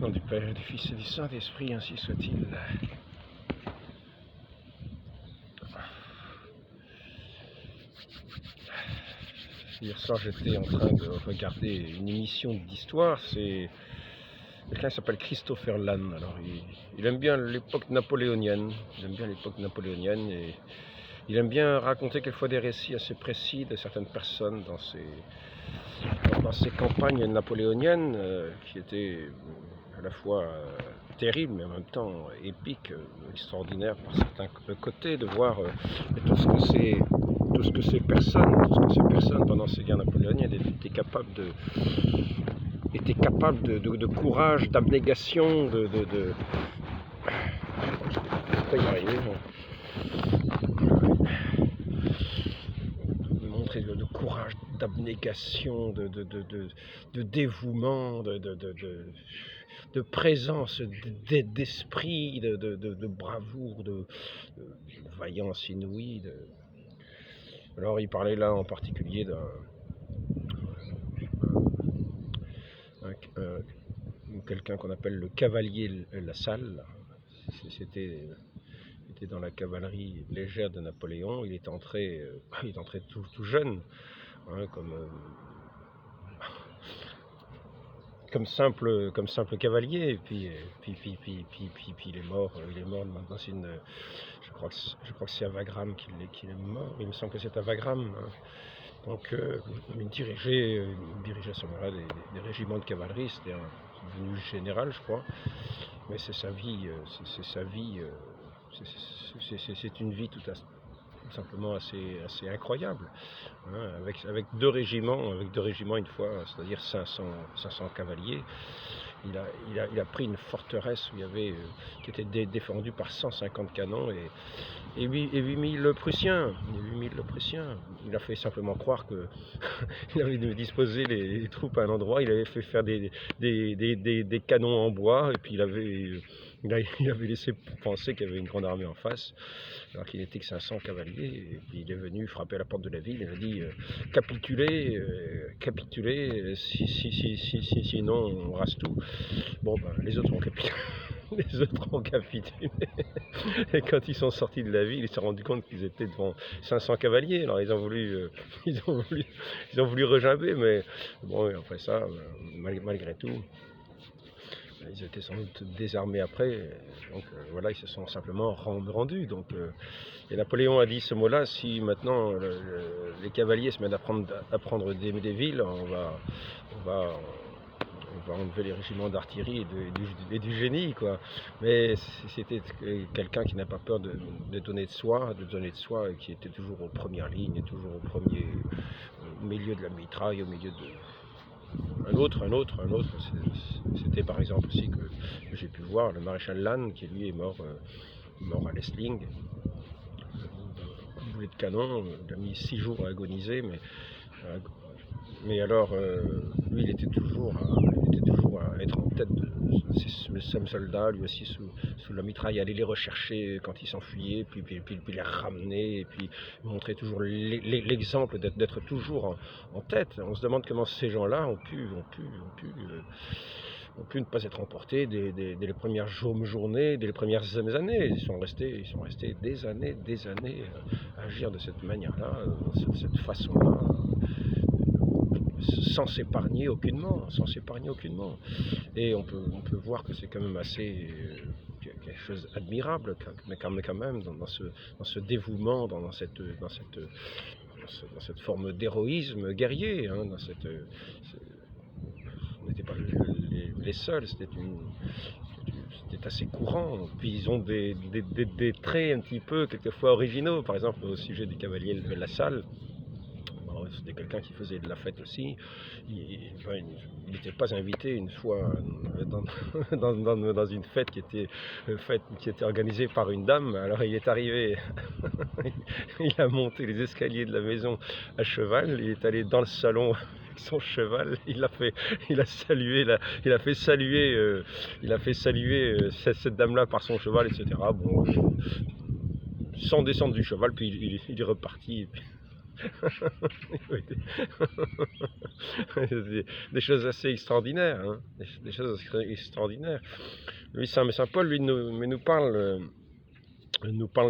nom du Père, du Fils et du Saint-Esprit, ainsi soit-il. Hier soir, j'étais en train de regarder une émission d'histoire. C'est quelqu'un qui s'appelle Christopher Lann. Alors, il aime bien l'époque napoléonienne. Et il aime bien raconter quelquefois des récits assez précis de certaines personnes dans ces campagnes napoléoniennes qui étaient à la fois terribles mais en même temps épiques, extraordinaires par certains côtés, de voir tout ce que ces personnes pendant ces guerres napoléoniennes étaient capables de courage, d'abnégation, je peux y arriver, montrer de courage, d'abnégation, de dévouement, de présence, d'esprit, de bravoure, de vaillance inouïe. Alors il parlait là en particulier d'un quelqu'un qu'on appelle le cavalier Lassalle. C'était dans la cavalerie légère de Napoléon. Il est entré tout jeune, hein, comme simple cavalier, et puis il est mort maintenant. Je crois que c'est à Wagram qu'il est mort. Il me semble que c'est à Wagram, hein. Donc il dirigeait à ce moment-là des régiments de cavalerie. C'était devenu général, je crois. Mais c'est sa vie, c'est une vie tout simplement assez incroyable, hein, avec deux régiments une fois, c'est-à-dire 500 cavaliers. Il a pris une forteresse qui était défendue par 150 canons et 8000 Prussiens. Il a fait simplement croire qu'il avait disposé les troupes à un endroit. Il avait fait faire des canons en bois, et puis il avait laissé penser qu'il y avait une grande armée en face, alors qu'il n'était que 500 cavaliers. Et puis il est venu frapper à la porte de la ville. Il a dit capitulez, sinon on rase tout. Bon, ben, les autres ont capitulé. Et quand ils sont sortis de la ville, ils se sont rendus compte qu'ils étaient devant 500 cavaliers. Alors ils ont voulu regimber, mais bon, après ça, malgré tout, ils étaient sans doute désarmés après. Donc voilà, ils se sont simplement rendus. Donc, et Napoléon a dit ce mot-là: si maintenant les cavaliers se mettent à prendre des villes, on va enlever les régiments d'artillerie et du génie, quoi. Mais c'était quelqu'un qui n'a pas peur de donner de soi, et qui était toujours aux premières lignes, toujours au milieu de la mitraille, au milieu de... Un autre, c'était par exemple aussi que j'ai pu voir le maréchal Lannes, qui lui est mort à l'Essling, boulet de canon. Il a mis 6 jours à agoniser, mais alors lui il était toujours à être en tête le seul soldat, lui aussi sous la mitraille, aller les rechercher quand ils s'enfuyaient, puis les ramener, et puis montrer toujours l'exemple d'être toujours en tête. On se demande comment ces gens-là ont pu ne pas être emportés dès les premières journées, dès les premières années. Ils sont restés des années à agir de cette manière-là, de cette façon-là, sans s'épargner aucunement. Et on peut voir que c'est quand même assez quelque chose d'admirable, mais quand même dans ce dévouement, dans cette forme d'héroïsme guerrier, hein, on n'était pas les seuls, c'était assez courant. Puis ils ont des traits un petit peu quelquefois originaux. Par exemple, au sujet du cavalier Lassalle, c'était quelqu'un qui faisait de la fête aussi. Il n'était pas invité une fois dans une fête qui était organisée par une dame. Alors il est arrivé, il a monté les escaliers de la maison à cheval, il est allé dans le salon avec son cheval, il a fait saluer cette dame-là par son cheval, etc. Bon, sans descendre du cheval, puis il est reparti. Oui, des choses assez extraordinaires, hein, des choses extraordinaires. Lui, Saint Paul, lui, nous parle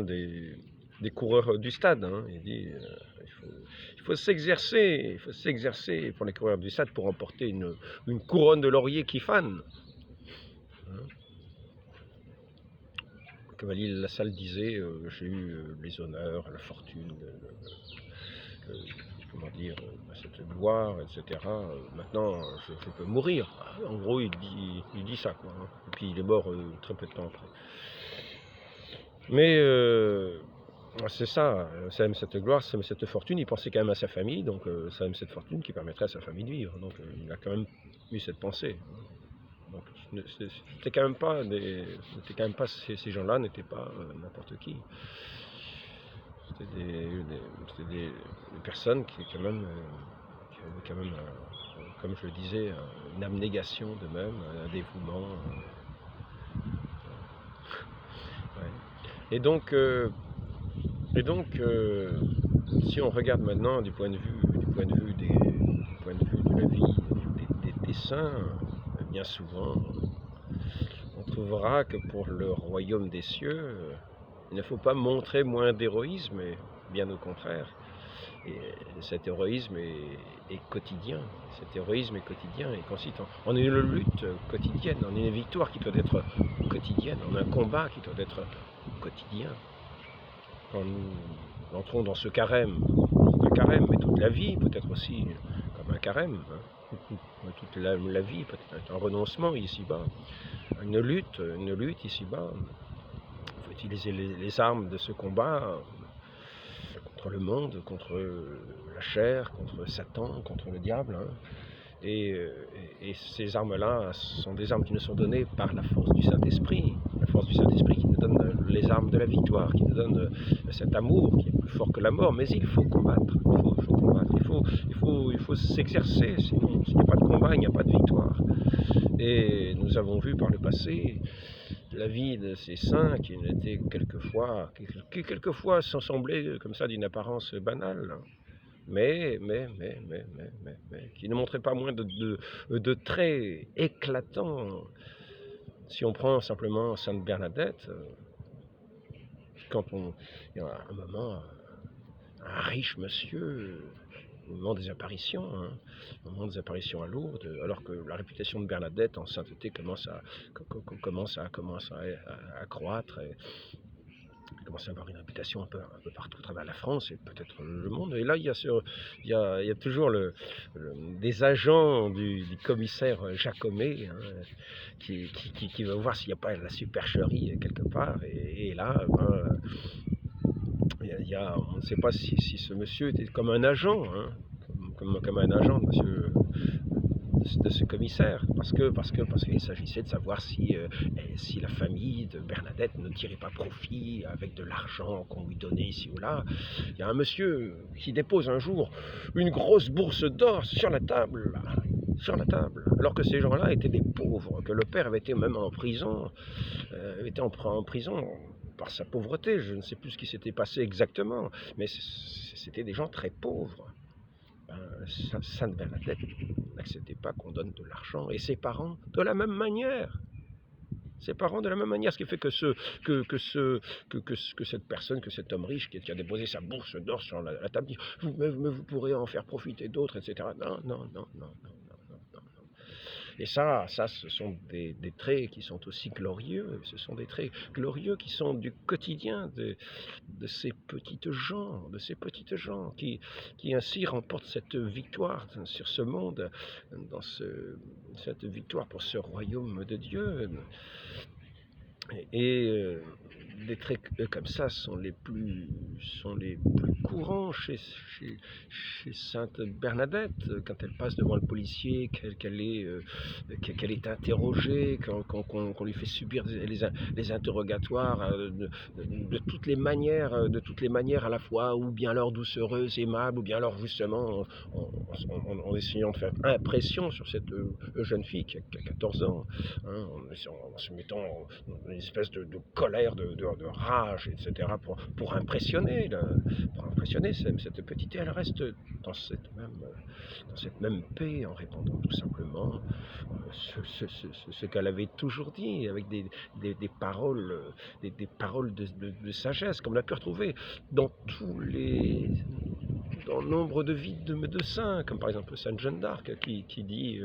des coureurs du stade, hein. Il dit il faut s'exercer pour les coureurs du stade pour remporter une couronne de laurier qui fane. Hein. Cavalier de la Salle disait j'ai eu les honneurs, la fortune, comment dire, cette gloire, etc. Maintenant, je peux mourir. En gros, il dit ça, quoi. Hein. Et puis il est mort très peu de temps après. Mais c'est ça, ça aime cette gloire, ça aime cette fortune. Il pensait quand même à sa famille, donc ça aime cette fortune qui permettrait à sa famille de vivre. Donc il a quand même eu cette pensée. Donc c'était quand même pas ces gens-là n'étaient pas n'importe qui. C'était des personnes qui quand même qui avaient quand même comme je le disais une abnégation d'eux-mêmes, un dévouement. Ouais. Et donc si on regarde maintenant du point de vue de la vie des saints, bien souvent, on trouvera que pour le royaume des cieux, il ne faut pas montrer moins d'héroïsme, mais bien au contraire. Et cet héroïsme est quotidien. Cet héroïsme est quotidien et consiste en une lutte quotidienne, en une victoire qui doit être quotidienne, en un combat qui doit être quotidien. Quand nous entrons dans ce carême, mais toute la vie peut être aussi comme un carême, hein. Toute la vie peut être un renoncement ici-bas, une lutte ici-bas. Il faut utiliser les armes de ce combat contre le monde, contre la chair, contre Satan, contre le diable. Hein. Et ces armes-là sont des armes qui nous sont données par la force du Saint-Esprit. La force du Saint-Esprit qui nous donne les armes de la victoire, qui nous donne cet amour qui est plus fort que la mort. Mais il faut combattre, il faut s'exercer, sinon s'il n'y a pas de combat, il n'y a pas de victoire. Et nous avons vu par le passé la vie de ces saints qui n'étaient quelquefois semblaient comme ça d'une apparence banale. Mais qui ne montrait pas moins de traits éclatants. Si on prend simplement Sainte Bernadette, il y a un moment, un riche monsieur, au moment des apparitions, hein, au moment des apparitions à Lourdes, alors que la réputation de Bernadette en sainteté commence à croître. Il commence à avoir une réputation un peu partout à travers la France et peut-être le monde. Et là, il y a toujours des agents du commissaire Jacomet, hein, qui va voir s'il n'y a pas la supercherie quelque part. Et là, on ne sait pas si ce monsieur était comme un agent, hein, comme un agent de ce commissaire, parce qu'il s'agissait de savoir si la famille de Bernadette ne tirait pas profit avec de l'argent qu'on lui donnait ici ou là. Il y a un monsieur qui dépose un jour une grosse bourse d'or sur la table, alors que ces gens-là étaient des pauvres, que le père avait été même en prison, par sa pauvreté. Je ne sais plus ce qui s'était passé exactement, mais c'était des gens très pauvres. Sainte Bernadette n'acceptait pas qu'on donne de l'argent, et ses parents de la même manière. Ce qui fait que cette personne, que cet homme riche qui a déposé sa bourse d'or sur la table dit mais vous pourrez en faire profiter d'autres, etc. Non. Et ça, ce sont des traits qui sont aussi glorieux. Ce sont des traits glorieux qui sont du quotidien de ces petites gens, qui ainsi remportent cette victoire sur ce monde, cette victoire pour ce royaume de Dieu. Et des traits comme ça sont les plus courants chez Sainte Bernadette, quand elle passe devant le policier, qu'elle est interrogée, qu'on lui fait subir les interrogatoires de toutes les manières à la fois, ou bien alors doucereuse, aimable, ou bien alors justement en essayant de faire impression sur cette jeune fille qui a 14 ans, hein, en se mettant une espèce de colère, de de rage, etc., pour impressionner cette petite, et elle reste dans dans cette même paix, en répandant tout simplement ce qu'elle avait toujours dit, avec des paroles, des paroles de sagesse, comme on a pu retrouver dans dans nombre de vies de saints, comme par exemple Sainte Jeanne d'Arc, qui dit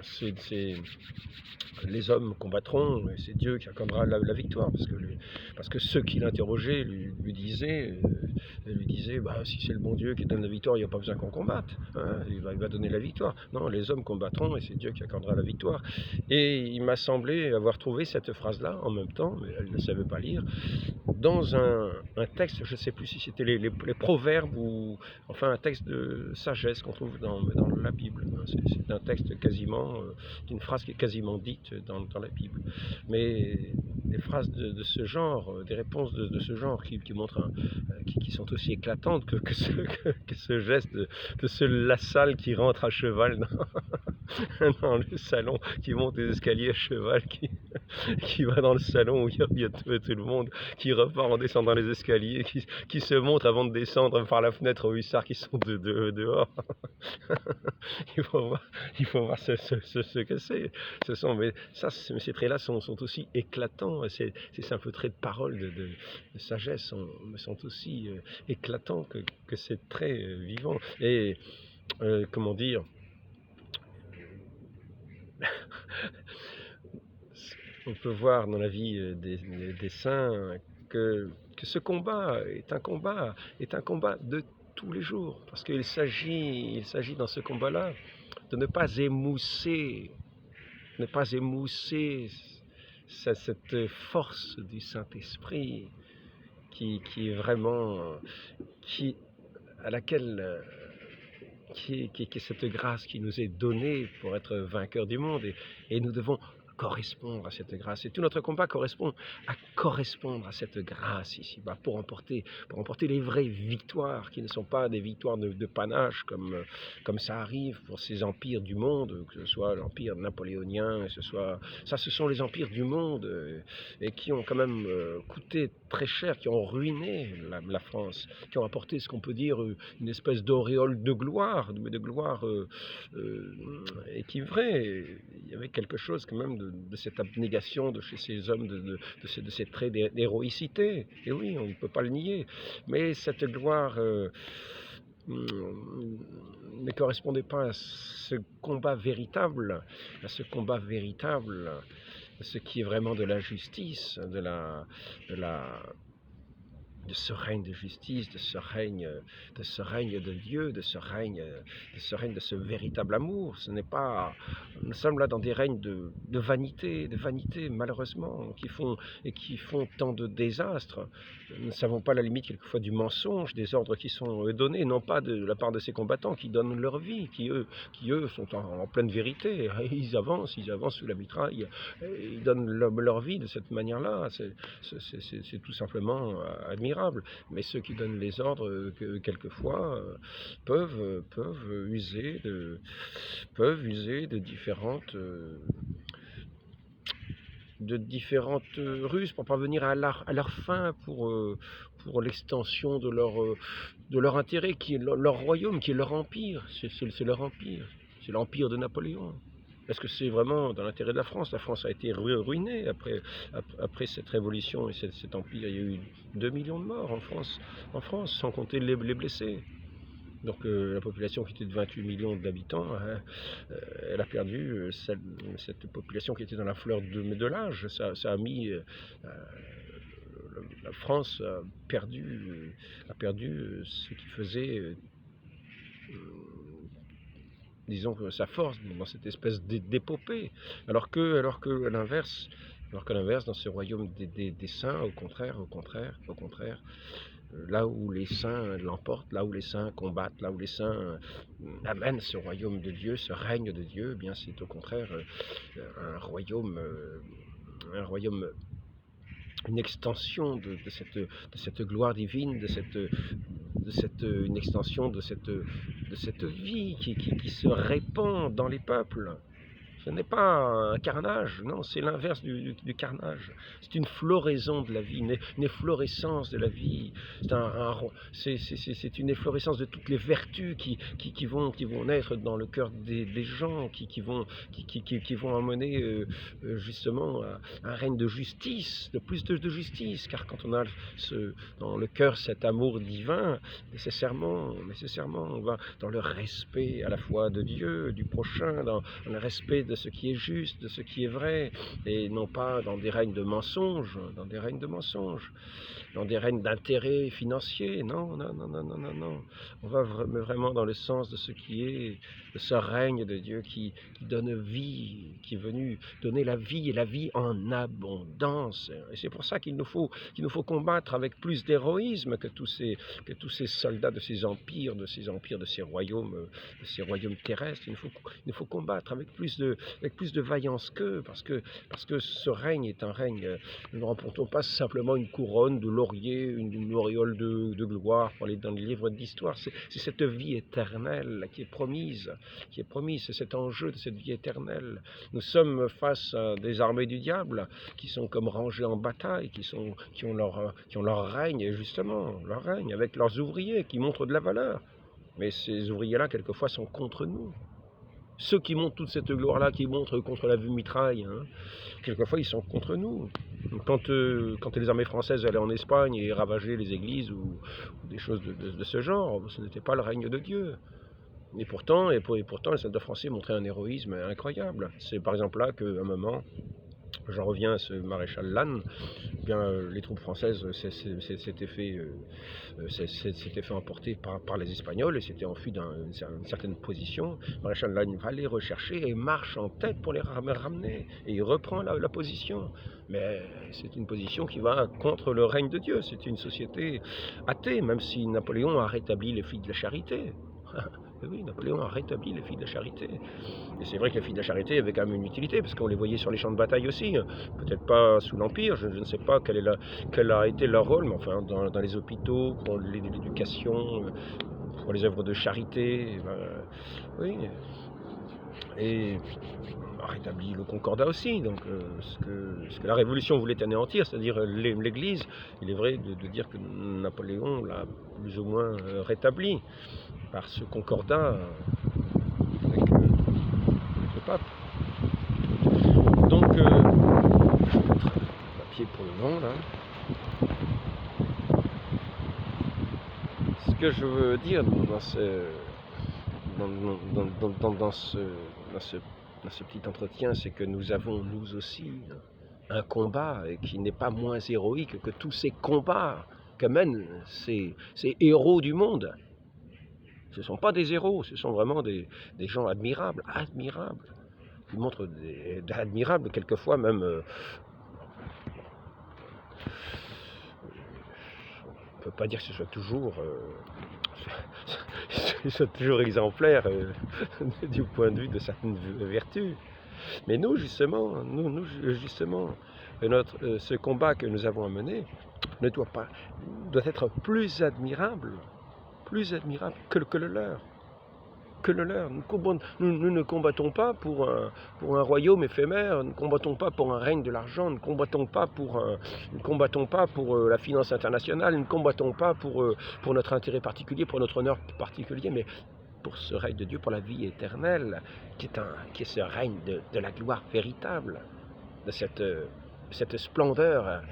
c'est les hommes combattront, et c'est Dieu qui accordera la victoire, parce que ceux qui l'interrogeaient lui disaient, bah, si c'est le bon Dieu qui donne la victoire, il n'y a pas besoin qu'on combatte, hein, il va donner la victoire. Non, les hommes combattront, et c'est Dieu qui accordera la victoire. Et il m'a semblé avoir trouvé cette phrase-là en même temps, mais elle ne savait pas lire, dans un texte, je ne sais plus si c'était les proverbes, ou enfin un texte de sagesse qu'on trouve dans la Bible. C'est un texte quasiment, une phrase qui est quasiment dite dans la Bible. Mais des phrases de ce genre, des réponses de ce genre qui montrent, qui sont aussi éclatantes que ce geste de ce Lassalle qui rentre à cheval dans le salon, qui monte les escaliers à cheval, qui va dans le salon où il y a tout le monde, qui repart en descendant les escaliers, qui se montre avant de descendre par la fenêtre aux hussards qui sont dehors. il faut voir ce que c'est. Mais ces traits-là sont aussi éclatants. Ces simples traits de parole, de sagesse sont aussi éclatants que ces traits vivants. Et comment dire, on peut voir dans la vie des saints que ce combat est un combat de tous les jours, parce qu'il s'agit dans ce combat-là de ne pas émousser cette force du Saint-Esprit qui est vraiment, à laquelle qui est cette grâce qui nous est donnée pour être vainqueurs du monde, et nous devons correspondre à cette grâce. Et tout notre combat correspond à correspondre à cette grâce ici-bas, pour emporter les vraies victoires, qui ne sont pas des victoires de panache, comme ça arrive pour ces empires du monde, que ce soit l'empire napoléonien, ce sont les empires du monde, et qui ont quand même coûté très cher, qui ont ruiné la France, qui ont apporté ce qu'on peut dire une espèce d'auréole de gloire, et qui est vrai. Il y avait quelque chose quand même de cette abnégation de chez ces hommes, de ces traits d'héroïcité. Et oui, on ne peut pas le nier. Mais cette gloire ne correspondait pas à ce combat véritable, à ce qui est vraiment de la justice, de ce règne de justice, de ce règne de Dieu, de ce règne de ce véritable amour. Nous sommes là dans des règnes de vanité, malheureusement, qui font tant de désastres. Nous ne savons pas la limite quelquefois du mensonge, des ordres qui sont donnés, non pas de la part de ces combattants qui donnent leur vie, qui eux sont en pleine vérité. Ils avancent sous la mitraille, ils donnent leur vie de cette manière-là. C'est tout simplement admirable. Mais ceux qui donnent les ordres, quelquefois, peuvent user de différentes ruses pour parvenir à leur fin, pour l'extension de leur intérêt, qui est leur royaume, qui est leur empire. C'est leur empire. C'est l'empire de Napoléon. Est-ce que c'est vraiment dans l'intérêt de la France? La France a été ruinée après cette révolution et cet empire. Il y a eu 2 millions de morts en France, sans compter les blessés. Donc la population qui était de 28 millions d'habitants, elle a perdu cette population qui était dans la fleur de l'âge. Ça a mis... la France a perdu ce qui faisait... disons que sa force dans cette espèce d'épopée, alors que à l'inverse, dans ce royaume des saints, au contraire, là où les saints l'emportent, là où les saints combattent, là où les saints amènent ce royaume de Dieu, ce règne de Dieu, eh bien c'est au contraire un royaume, une extension de cette gloire divine, une extension de cette vie qui se répand dans les peuples, Ce n'est pas un carnage, non, c'est l'inverse du carnage. C'est une floraison de la vie, une efflorescence de la vie. C'est une efflorescence de toutes les vertus qui vont naître dans le cœur des gens, qui vont amener justement à un règne de justice, de plus de justice. Car quand on a dans le cœur cet amour divin, nécessairement, on va dans le respect à la fois de Dieu, du prochain, dans le respect de ce qui est juste, de ce qui est vrai, et non pas dans des règnes de mensonges, dans des règnes d'intérêts financiers. Non, non, non, non, non, non, non. On va vraiment dans le sens de ce qui est, de ce règne de Dieu qui donne vie, qui est venu donner la vie et la vie en abondance. Et c'est pour ça qu'il nous faut combattre avec plus d'héroïsme que tous ces soldats de ces empires, de ces royaumes terrestres. Il nous faut combattre avec plus de vaillance qu'eux, parce que ce règne est un règne. Nous ne remportons pas simplement une couronne de laurier, une auréole de gloire pour aller dans les livres d'histoire. C'est cette vie éternelle qui est promise, c'est cet enjeu de cette vie éternelle. Nous sommes face à des armées du diable qui sont comme rangées en bataille, qui ont leur règne, justement, leur règne, avec leurs ouvriers qui montrent de la valeur. Mais ces ouvriers-là, quelquefois, sont contre nous. Ceux qui montrent toute cette gloire-là, qui montrent contre la vue mitraille, hein, quelquefois ils sont contre nous. Quand les armées françaises allaient en Espagne et ravageaient les églises ou des choses de ce genre, ce n'était pas le règne de Dieu. Et pourtant, les soldats français montraient un héroïsme incroyable. C'est par exemple là qu'à un moment, j'en reviens à ce maréchal Lannes, eh bien, les troupes françaises s'étaient fait emporter par les Espagnols et s'étaient enfuis d'une certaine position. Le maréchal Lannes va les rechercher et marche en tête pour les ramener. Et il reprend la position. Mais c'est une position qui va contre le règne de Dieu. C'est une société athée, même si Napoléon a rétabli les filles de la charité. Oui, Napoléon a rétabli les filles de la charité. Et c'est vrai que les filles de la charité avaient quand même une utilité, parce qu'on les voyait sur les champs de bataille aussi. Peut-être pas sous l'Empire, je ne sais pas quel a été leur rôle, mais enfin dans les hôpitaux, pour l'éducation, pour les œuvres de charité. Oui. Et a rétabli le concordat aussi. Donc ce que la Révolution voulait anéantir, c'est-à-dire l'Église, il est vrai de dire que Napoléon l'a plus ou moins rétabli par ce concordat avec le pape. Donc, je vais mettre un papier pour le vent là. Ce que je veux dire dans ce petit entretien, c'est que nous avons, nous aussi, un combat qui n'est pas moins héroïque que tous ces combats que mènent ces héros du monde. Ce ne sont pas des héros, ce sont vraiment des gens admirables, qui montrent admirables, quelquefois même, on ne peut pas dire que ce soit toujours, exemplaire du point de vue de certaines vertus. Mais nous, justement, ce combat que nous avons à mener doit être plus admirable que le leur. Nous ne combattons pas pour un royaume éphémère, nous ne combattons pas pour un règne de l'argent, nous ne combattons pas pour la finance internationale, nous ne combattons pas pour notre intérêt particulier, pour notre honneur particulier, mais pour ce règne de Dieu, pour la vie éternelle, qui est ce règne de la gloire véritable, de cette splendeur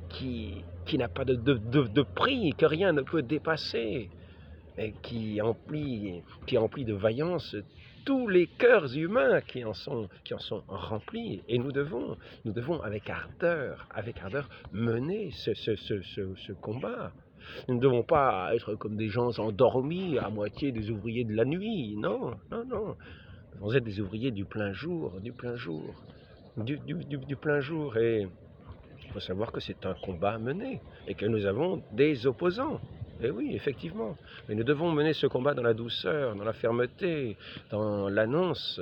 qui n'a pas de prix, que rien ne peut dépasser, et qui emplit de vaillance tous les cœurs humains qui en sont remplis. Et nous devons avec ardeur mener ce combat. Nous ne devons pas être comme des gens endormis, à moitié des ouvriers de la nuit. Non. Nous devons être des ouvriers du plein jour. Et il faut savoir que c'est un combat à mener et que nous avons des opposants. Et oui, effectivement. Mais nous devons mener ce combat dans la douceur, dans la fermeté, dans l'annonce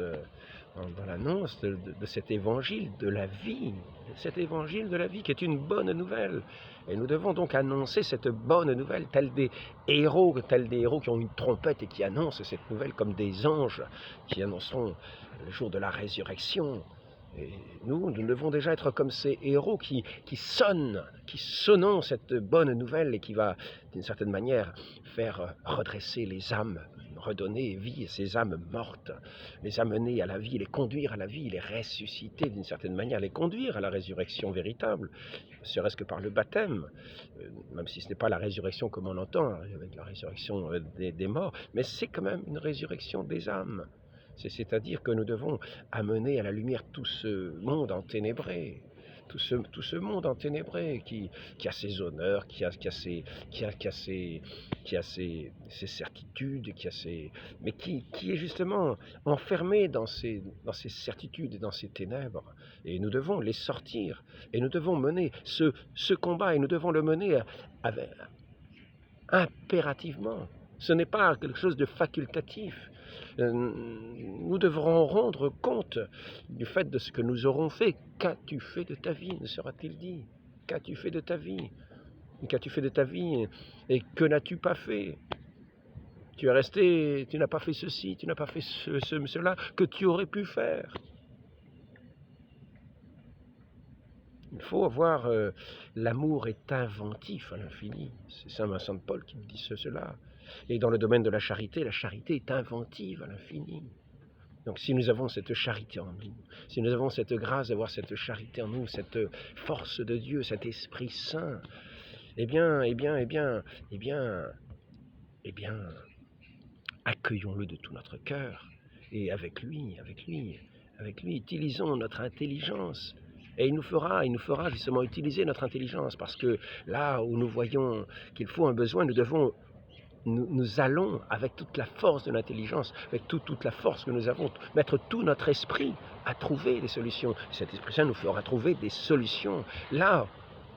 dans l'annonce de cet évangile de la vie, cet évangile de la vie qui est une bonne nouvelle. Et nous devons donc annoncer cette bonne nouvelle, tels des héros qui ont une trompette et qui annoncent cette nouvelle comme des anges qui annonceront le jour de la résurrection. Et nous devons déjà être comme ces héros qui sonnons cette bonne nouvelle et qui va, d'une certaine manière, faire redresser les âmes, redonner vie à ces âmes mortes, les amener à la vie, les conduire à la vie, les ressusciter d'une certaine manière, les conduire à la résurrection véritable, serait-ce que par le baptême, même si ce n'est pas la résurrection comme on l'entend, avec la résurrection des morts, mais c'est quand même une résurrection des âmes. C'est-à-dire que nous devons amener à la lumière tout ce monde enténébré, tout ce monde enténébré qui a ses honneurs, qui a ses certitudes, mais qui est justement enfermé dans ces certitudes et dans ces ténèbres. Et nous devons les sortir, et nous devons mener ce combat, et nous devons le mener impérativement. Ce n'est pas quelque chose de facultatif. Nous devrons rendre compte du fait de ce que nous aurons fait. Qu'as-tu fait de ta vie, ne sera-t-il dit? Qu'as-tu fait de ta vie? Qu'as-tu fait de ta vie? Et que n'as-tu pas fait? Tu es resté, tu n'as pas fait ceci, tu n'as pas fait cela que tu aurais pu faire. Il faut avoir l'amour est inventif à l'infini. C'est Saint Vincent de Paul qui nous dit cela. Et dans le domaine de la charité est inventive à l'infini. Donc si nous avons cette charité en nous, si nous avons cette grâce d'avoir cette charité en nous, cette force de Dieu, cet Esprit Saint, eh bien, accueillons-le de tout notre cœur. Et avec lui, utilisons notre intelligence. Et il nous fera justement utiliser notre intelligence, parce que là où nous voyons qu'il faut un besoin, nous allons avec toute la force de l'intelligence, avec toute la force que nous avons, mettre tout notre esprit à trouver des solutions. Cet Esprit Saint nous fera trouver des solutions là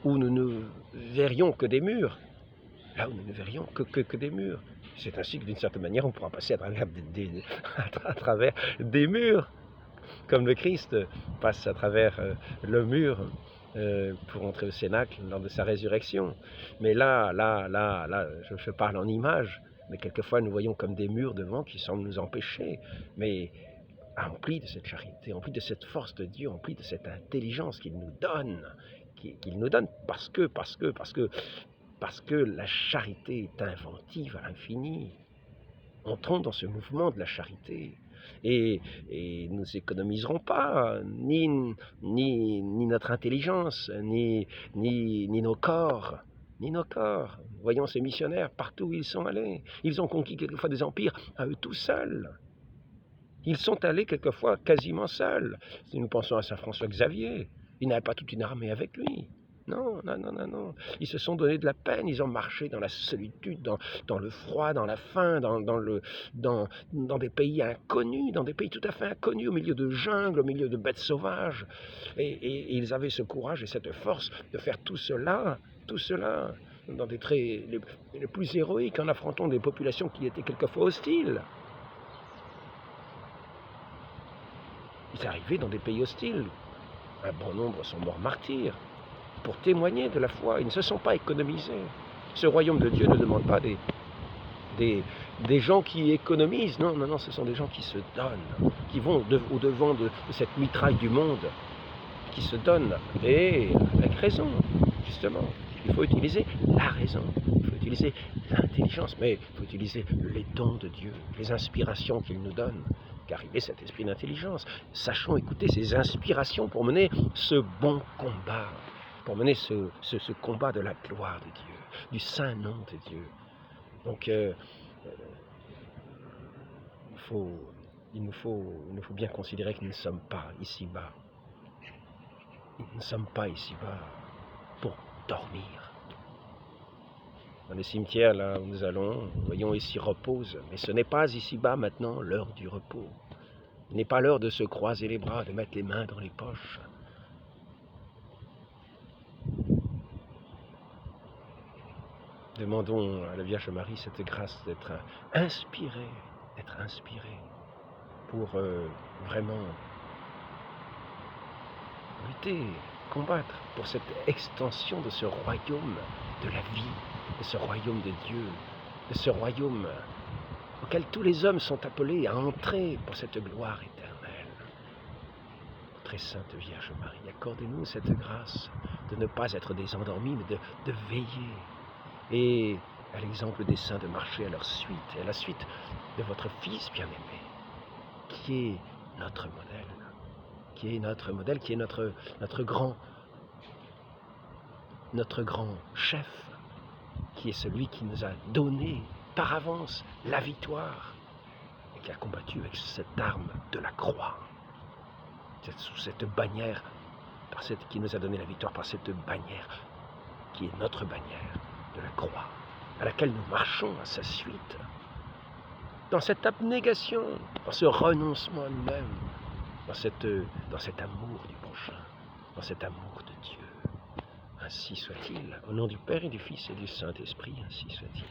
où nous ne verrions que des murs, que des murs. C'est ainsi que d'une certaine manière on pourra passer à travers des murs, comme le Christ passe à travers le mur pour entrer au Cénacle lors de sa résurrection. Mais là, je parle en image, mais quelquefois nous voyons comme des murs devant qui semblent nous empêcher, mais emplis de cette charité, emplis de cette force de Dieu, emplis de cette intelligence qu'il nous donne, parce que la charité est inventive à l'infini. Entrons dans ce mouvement de la charité. Et nous économiserons pas ni notre intelligence, ni nos corps. Voyons ces missionnaires partout où ils sont allés. Ils ont conquis quelquefois des empires à eux tout seuls. Ils sont allés quelquefois quasiment seuls. Si nous pensons à Saint François Xavier, il n'avait pas toute une armée avec lui. Non. Ils se sont donné de la peine, ils ont marché dans la solitude, dans le froid, dans la faim, dans des pays inconnus, dans des pays tout à fait inconnus, au milieu de jungles, au milieu de bêtes sauvages. Et ils avaient ce courage et cette force de faire tout cela, dans des traits les plus héroïques, en affrontant des populations qui étaient quelquefois hostiles. Ils arrivaient dans des pays hostiles. Un bon nombre sont morts martyrs pour témoigner de la foi. Ils ne se sont pas économisés. Ce royaume de Dieu ne demande pas des gens qui économisent. Non, ce sont des gens qui se donnent, qui vont au-devant de cette mitraille du monde, qui se donnent, et avec raison, justement. Il faut utiliser la raison, il faut utiliser l'intelligence, mais il faut utiliser les dons de Dieu, les inspirations qu'il nous donne, car il est cet esprit d'intelligence. Sachons écouter ces inspirations pour mener ce bon combat, pour mener ce combat de la gloire de Dieu, du saint nom de Dieu. Donc, il nous faut bien considérer que nous ne sommes pas ici-bas. Nous ne sommes pas ici-bas pour dormir. Dans les cimetières, là où nous allons, voyons, ici repose, mais ce n'est pas ici-bas maintenant l'heure du repos. Il n'est pas l'heure de se croiser les bras, de mettre les mains dans les poches. Demandons à la Vierge Marie cette grâce d'être inspirée pour vraiment lutter, combattre pour cette extension de ce royaume de la vie, de ce royaume de Dieu, de ce royaume auquel tous les hommes sont appelés à entrer pour cette gloire éternelle. Très Sainte Vierge Marie, accordez-nous cette grâce de ne pas être des endormis, mais de veiller. Et à l'exemple des saints, de marcher à leur suite, et à la suite de votre Fils bien-aimé, qui est notre modèle, qui est notre grand chef, qui est celui qui nous a donné par avance la victoire, et qui a combattu avec cette arme de la croix, sous cette bannière, qui nous a donné la victoire par cette bannière, qui est notre bannière de la croix, à laquelle nous marchons à sa suite, dans cette abnégation, dans ce renoncement à nous-mêmes, dans cet amour du prochain, dans cet amour de Dieu. Ainsi soit-il, au nom du Père et du Fils et du Saint-Esprit, ainsi soit-il.